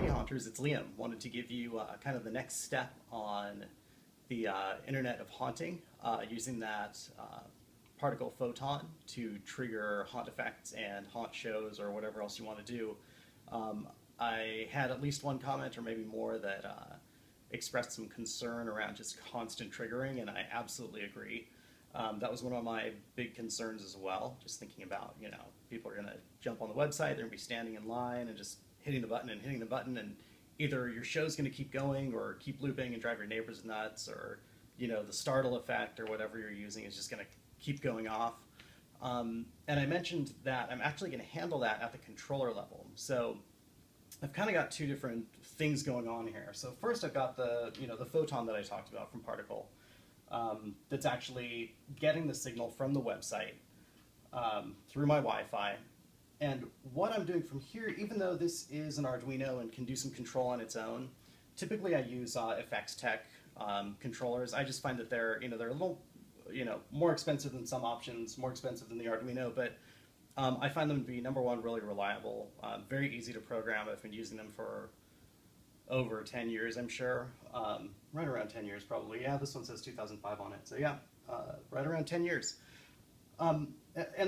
Hunters, it's Liam. Wanted to give you kind of the next step on the Internet of Haunting, using that particle photon to trigger haunt effects and haunt shows or whatever else you want to do. I had at least one comment or maybe more that expressed some concern around just constant triggering, and I absolutely agree. That was one of my big concerns as well, just thinking about, you know, people are going to jump on the website, they're going to be standing in line and just hitting the button, and either your show's going to keep going or keep looping and drive your neighbors nuts, or, you know, the startle effect or whatever you're using is just going to keep going off. And I mentioned that I'm actually going to handle that at the controller level. So I've kind of got two different things going on here. So first I've got the photon that I talked about from Particle, that's actually getting the signal from the website through my Wi-Fi. And what I'm doing from here, even though this is an Arduino and can do some control on its own, typically I use EFX-TEK controllers. I just find that they're a little, more expensive than some options, more expensive than the Arduino, but I find them to be, number one, really reliable, very easy to program. I've been using them for over 10 years, I'm sure. Right around 10 years, probably. Yeah, this one says 2005 on it. So yeah, right around 10 years. And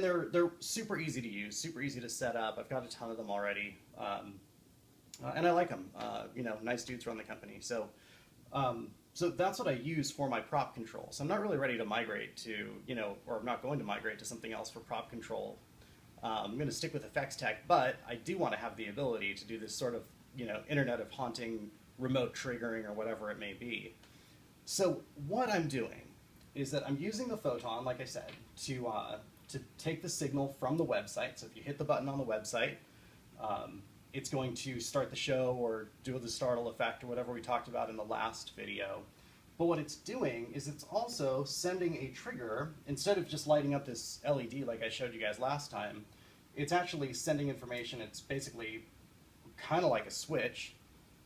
they're super easy to use, super easy to set up. I've got a ton of them already. And I like them. Nice dudes run the company. So so that's what I use for my prop control. So I'm not really ready to migrate to, or I'm not going to migrate to something else for prop control. I'm going to stick with EFX-TEK, but I do want to have the ability to do this sort of, Internet of Haunting, remote triggering, or whatever it may be. So what I'm doing is that I'm using the photon, like I said, to take the signal from the website. So if you hit the button on the website, it's going to start the show or do the startle effect or whatever we talked about in the last video. But what it's doing is it's also sending a trigger. Instead of just lighting up this LED like I showed you guys last time, it's actually sending information. It's basically kind of like a switch,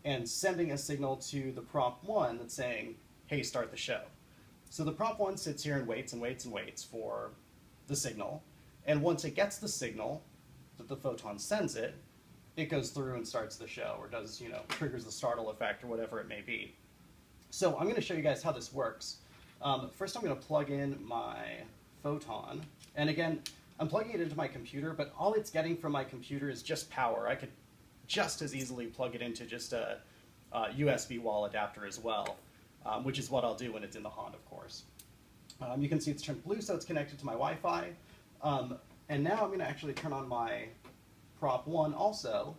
and sending a signal to the prop 1 that's saying, hey, start the show. So the prop 1 sits here and waits and waits and waits for the signal, and once it gets the signal that the photon sends it, it goes through and starts the show, or does, triggers the startle effect or whatever it may be. So I'm going to show you guys how this works. First I'm going to plug in my photon, and again, I'm plugging it into my computer, but all it's getting from my computer is just power. I could just as easily plug it into just a USB wall adapter as well, which is what I'll do when it's in the haunt, of course. You can see it's turned blue, so it's connected to my Wi-Fi. And now I'm going to actually turn on my prop 1 also.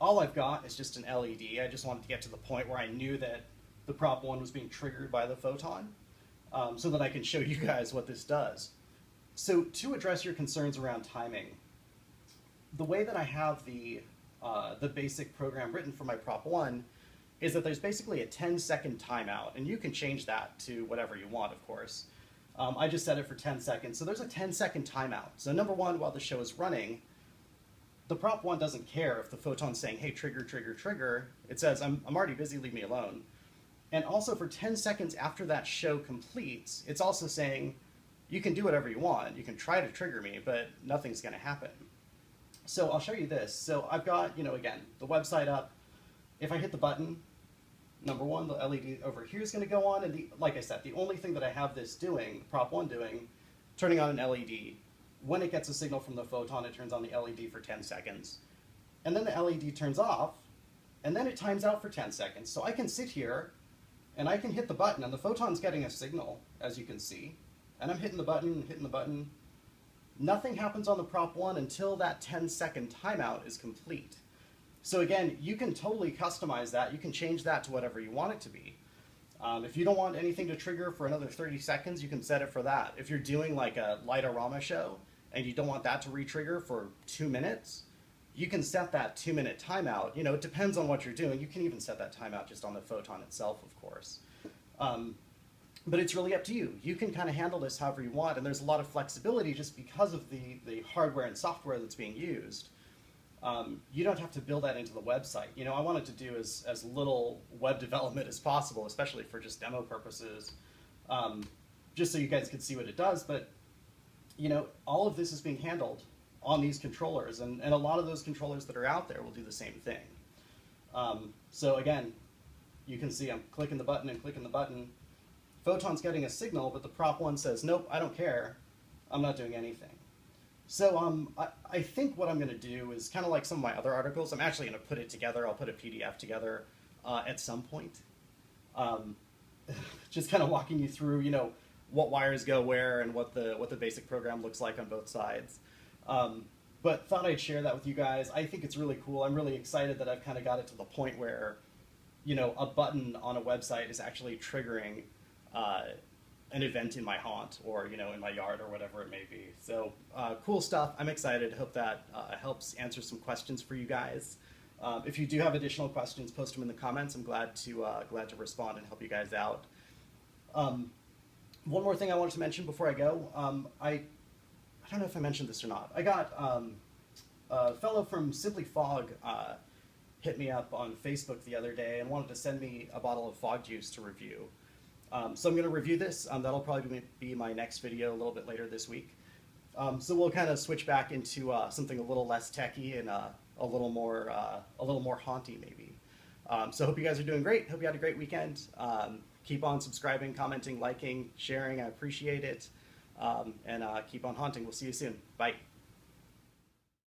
All I've got is just an LED. I just wanted to get to the point where I knew that the prop 1 was being triggered by the photon, so that I can show you guys what this does. So to address your concerns around timing, the way that I have the basic program written for my prop 1 is that there's basically a 10-second timeout, and you can change that to whatever you want, of course. I just set it for 10 seconds, so there's a 10-second timeout. So number one, while the show is running, the prop 1 doesn't care if the photon's saying, hey, trigger, trigger, trigger. It says, I'm already busy, leave me alone. And also for 10 seconds after that show completes, it's also saying, you can do whatever you want. You can try to trigger me, but nothing's going to happen. So I'll show you this. So I've got, again, the website up. If I hit the button, number one, the LED over here is going to go on, and like I said, the only thing that I have this doing, prop 1 doing, turning on an LED. When it gets a signal from the photon, it turns on the LED for 10 seconds. And then the LED turns off, and then it times out for 10 seconds. So I can sit here, and I can hit the button, and the photon's getting a signal, as you can see. And I'm hitting the button, hitting the button. Nothing happens on the prop 1 until that 10-second timeout is complete. So again, you can totally customize that. You can change that to whatever you want it to be. If you don't want anything to trigger for another 30 seconds, you can set it for that. If you're doing like a light-o-rama show and you don't want that to re-trigger for 2 minutes, you can set that 2-minute timeout. It depends on what you're doing. You can even set that timeout just on the photon itself, of course. But it's really up to you. You can kind of handle this however you want, and there's a lot of flexibility just because of the hardware and software that's being used. You don't have to build that into the website. I wanted to do as little web development as possible, especially for just demo purposes, just so you guys could see what it does. But all of this is being handled on these controllers, and a lot of those controllers that are out there will do the same thing. So again, you can see I'm clicking the button and clicking the button. Photon's getting a signal, but the prop one says, nope, I don't care. I'm not doing anything. So I think what I'm going to do is kind of like some of my other articles. I'm actually going to put it together. I'll put a PDF together at some point. Just kind of walking you through, what wires go where and what the basic program looks like on both sides. But thought I'd share that with you guys. I think it's really cool. I'm really excited that I've kind of got it to the point where, a button on a website is actually triggering an event in my haunt or, in my yard or whatever it may be. So cool stuff. I'm excited. Hope that helps answer some questions for you guys. If you do have additional questions, post them in the comments. I'm glad to respond and help you guys out. One more thing I wanted to mention before I go. I don't know if I mentioned this or not. I got a fellow from Simply Fog hit me up on Facebook the other day and wanted to send me a bottle of fog juice to review. So I'm going to review this. That'll probably be my next video a little bit later this week. So we'll kind of switch back into something a little less techy and a little more haunty maybe. So hope you guys are doing great. Hope you had a great weekend. Keep on subscribing, commenting, liking, sharing. I appreciate it. And keep on haunting. We'll see you soon. Bye.